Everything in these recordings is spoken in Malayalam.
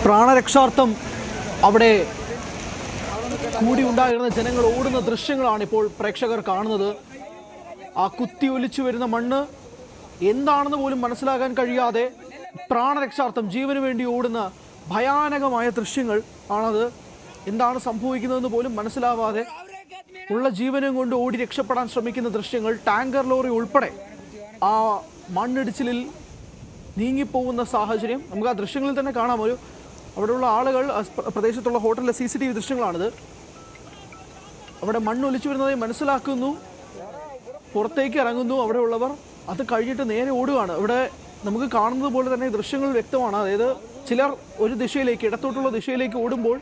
പ്രാണരക്ഷാർത്ഥം അവിടെ കൂടി ഉണ്ടായിരുന്ന ജനങ്ങൾ ഓടുന്ന ദൃശ്യങ്ങളാണ് ഇപ്പോൾ പ്രേക്ഷകർ കാണുന്നത്. ആ കുത്തി ഒലിച്ചു വരുന്ന മണ്ണ് എന്താണെന്ന് പോലും മനസ്സിലാക്കാൻ കഴിയാതെ പ്രാണരക്ഷാർത്ഥം ജീവന് വേണ്ടി ഓടുന്ന ഭയാനകമായ ദൃശ്യങ്ങൾ ആണത്. എന്താണ് സംഭവിക്കുന്നതെന്ന് പോലും മനസ്സിലാവാതെ ഉള്ള ജീവനും കൊണ്ട് ഓടി രക്ഷപ്പെടാൻ ശ്രമിക്കുന്ന ദൃശ്യങ്ങൾ. ടാങ്കർ ലോറി ഉൾപ്പെടെ ആ മണ്ണിടിച്ചിലിൽ നീങ്ങിപ്പോകുന്ന സാഹചര്യം നമുക്ക് ആ ദൃശ്യങ്ങളിൽ തന്നെ കാണാം. അവിടെയുള്ള ആളുകൾ, പ്രദേശത്തുള്ള ഹോട്ടലിലെ CCTV ദൃശ്യങ്ങളാണിത്. അവിടെ മണ്ണൊലിച്ചു വരുന്നതായി മനസ്സിലാക്കുന്നു, പുറത്തേക്ക് ഇറങ്ങുന്നു അവിടെയുള്ളവർ. അത് കഴിഞ്ഞിട്ട് നേരെ ഓടുകയാണ്. ഇവിടെ നമുക്ക് കാണുന്നത് പോലെ തന്നെ ദൃശ്യങ്ങൾ വ്യക്തമാണ്. അതായത് ചിലർ ഒരു ദിശയിലേക്ക്, ഇടത്തോട്ടുള്ള ദിശയിലേക്ക് ഓടുമ്പോൾ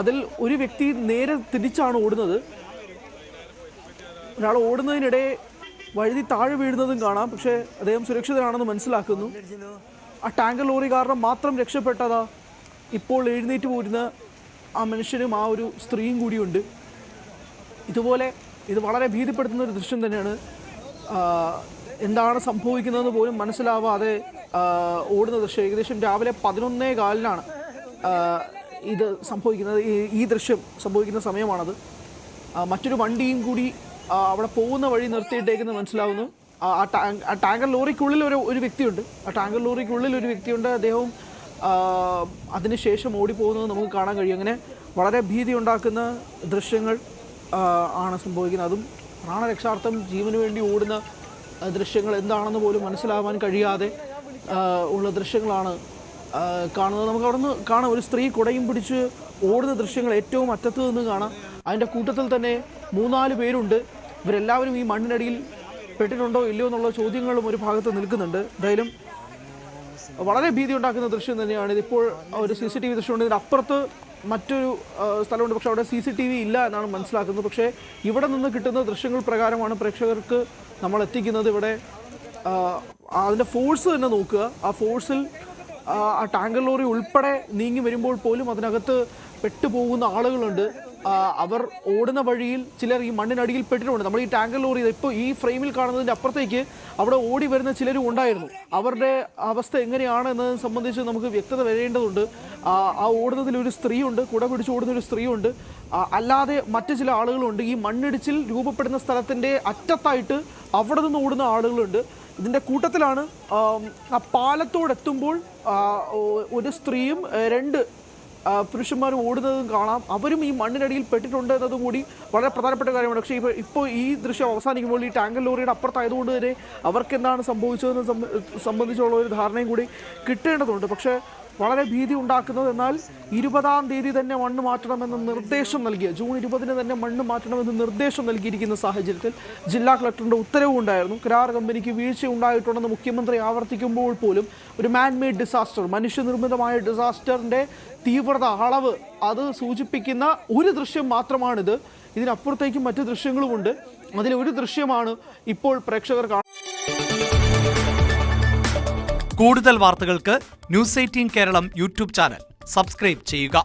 അതിൽ ഒരു വ്യക്തി നേരെ തിരിച്ചാണ് ഓടുന്നത്. ഒരാൾ ഓടുന്നതിനിടെ വഴുതി താഴെ വീഴുന്നതും കാണാം. പക്ഷേ അദ്ദേഹം സുരക്ഷിതനാണെന്ന് മനസ്സിലാക്കുന്നു. ആ ടാങ്കർ ലോറി കാരണം മാത്രം രക്ഷപ്പെട്ടതാ ഇപ്പോൾ എഴുന്നേറ്റ് പോരുന്ന ആ മനുഷ്യനും ആ ഒരു സ്ത്രീയും കൂടിയുണ്ട്. ഇതുപോലെ ഇത് വളരെ ഭീതിപ്പെടുത്തുന്ന ഒരു ദൃശ്യം തന്നെയാണ്. എന്താണ് സംഭവിക്കുന്നതെന്ന് പോലും മനസ്സിലാവാതെ ഓടുന്ന ദൃശ്യം. ഏകദേശം രാവിലെ 11:15 ഇത് സംഭവിക്കുന്നത്. ഈ ദൃശ്യം സംഭവിക്കുന്ന സമയമാണത്. മറ്റൊരു വണ്ടിയും കൂടി അവിടെ പോകുന്ന വഴി നിർത്തിയിട്ടേക്കെന്ന് മനസ്സിലാവുന്നു. ആ ടാങ്കർ ലോറിക്കുള്ളിൽ ഒരു വ്യക്തിയുണ്ട്. ആ ടാങ്കർ ലോറിക്കുള്ളിൽ ഒരു വ്യക്തിയുണ്ട്. അദ്ദേഹവും അതിനുശേഷം ഓടിപ്പോകുന്നത് നമുക്ക് കാണാൻ കഴിയും. അങ്ങനെ വളരെ ഭീതി ഉണ്ടാക്കുന്ന ദൃശ്യങ്ങൾ ആണ് സംഭവിക്കുന്നത്. അതും പ്രാണരക്ഷാർത്ഥം ജീവന് വേണ്ടി ഓടുന്ന ദൃശ്യങ്ങൾ എന്താണെന്ന് പോലും മനസ്സിലാവാൻ കഴിയാതെ ഉള്ള ദൃശ്യങ്ങളാണ് കാണുന്നത്. നമുക്ക് അവിടെ നിന്ന് കാണാം, ഒരു സ്ത്രീ കുടയും പിടിച്ച് ഓടുന്ന ദൃശ്യങ്ങൾ ഏറ്റവും അറ്റത്ത് നിന്ന് കാണാം. അതിൻ്റെ കൂട്ടത്തിൽ തന്നെ 3-4 പേരുണ്ട്. ഇവരെല്ലാവരും ഈ മണ്ണിനടിയിൽ പെട്ടിട്ടുണ്ടോ ഇല്ലയോ എന്നുള്ള ചോദ്യങ്ങളും ഒരു ഭാഗത്ത് നിൽക്കുന്നുണ്ട്. എന്തായാലും വളരെ ഭീതി ഉണ്ടാക്കുന്ന ദൃശ്യം തന്നെയാണ് ഇതിപ്പോൾ. ഒരു CCTV ദൃശ്യമുണ്ട്. ഇതിനപ്പുറത്ത് മറ്റൊരു സ്ഥലമുണ്ട്, പക്ഷേ അവിടെ CCTV ഇല്ല എന്നാണ് മനസ്സിലാക്കുന്നത്. പക്ഷേ ഇവിടെ നിന്ന് കിട്ടുന്ന ദൃശ്യങ്ങൾ പ്രകാരമാണ് പ്രേക്ഷകർക്ക് നമ്മൾ എത്തിക്കുന്നത്. ഇവിടെ അതിൻ്റെ ഫോഴ്സ് തന്നെ നോക്കുക. ആ ഫോഴ്സിൽ ആ ടാങ്കർ ലോറി ഉൾപ്പെടെ നീങ്ങി വരുമ്പോൾ പോലും അതിനകത്ത് പെട്ടുപോകുന്ന ആളുകളുണ്ട്. അവർ ഓടുന്ന വഴിയിൽ ചിലർ ഈ മണ്ണിനടിയിൽ പെട്ടിട്ടുണ്ട്. നമ്മൾ ഈ ടാങ്കർ ലോറി ഇപ്പോൾ ഈ ഫ്രെയിമിൽ കാണുന്നതിൻ്റെ അപ്പുറത്തേക്ക് അവിടെ ഓടി വരുന്ന ചിലരും ഉണ്ടായിരുന്നു. അവരുടെ അവസ്ഥ എങ്ങനെയാണ് എന്നതിനെ സംബന്ധിച്ച് നമുക്ക് വ്യക്തത വരേണ്ടതുണ്ട്. ആ ഓടുന്നതിൽ ഒരു സ്ത്രീയുണ്ട്, കുട പിടിച്ച് ഓടുന്ന ഒരു സ്ത്രീയുണ്ട്. അല്ലാതെ മറ്റു ചില ആളുകളുണ്ട്. ഈ മണ്ണിടിച്ചിൽ രൂപപ്പെടുന്ന സ്ഥലത്തിൻ്റെ അറ്റത്തായിട്ട് അവിടെ നിന്ന് ഓടുന്ന ആളുകളുണ്ട്. ഇതിൻ്റെ കൂട്ടത്തിലാണ് ആ പാലത്തോടെത്തുമ്പോൾ ഒരു സ്ത്രീയും 2 പുരുഷന്മാരും ഓടുന്നതും കാണാം. അവരും ഈ മണ്ണിനടിയിൽ പെട്ടിട്ടുണ്ട് എന്നതും കൂടി വളരെ പ്രധാനപ്പെട്ട കാര്യമാണ്. പക്ഷേ ഇപ്പോൾ ഈ ദൃശ്യം അവസാനിക്കുമ്പോൾ ഈ ടാങ്കർ ലോറിയുടെ അപ്പുറത്തായതുകൊണ്ട് തന്നെ അവർക്ക് എന്താണ് സംഭവിച്ചതെന്ന് സംബന്ധിച്ചുള്ള ഒരു ധാരണയും കൂടി കിട്ടേണ്ടതുണ്ട്. പക്ഷേ വളരെ ഭീതി ഉണ്ടാക്കുന്നത്, എന്നാൽ 20-ാം തീയതി തന്നെ മണ്ണ് മാറ്റണമെന്ന് നിർദ്ദേശം നൽകിയ, ജൂൺ 20-ന് തന്നെ മണ്ണ് മാറ്റണമെന്ന് നിർദ്ദേശം നൽകിയിരിക്കുന്ന സാഹചര്യത്തിൽ ജില്ലാ കളക്ടറിൻ്റെ ഉത്തരവും ഉണ്ടായിരുന്നു. കരാർ കമ്പനിക്ക് വീഴ്ച ഉണ്ടായിട്ടുണ്ടെന്ന് മുഖ്യമന്ത്രി ആവർത്തിക്കുമ്പോൾ പോലും ഒരു മാൻമെയ്ഡ് ഡിസാസ്റ്റർ, മനുഷ്യനിർമ്മിതമായ ഡിസാസ്റ്ററിൻ്റെ തീവ്രത, അളവ് അത് സൂചിപ്പിക്കുന്ന ഒരു ദൃശ്യം മാത്രമാണിത്. ഇതിനപ്പുറത്തേക്കും മറ്റു ദൃശ്യങ്ങളുമുണ്ട്. അതിലൊരു ദൃശ്യമാണ് ഇപ്പോൾ പ്രേക്ഷകർ കാണുന്നത്. കൂടുതൽ വാർത്തകൾക്ക് News 18 Keralam YouTube channel subscribe ചെയ്യുക.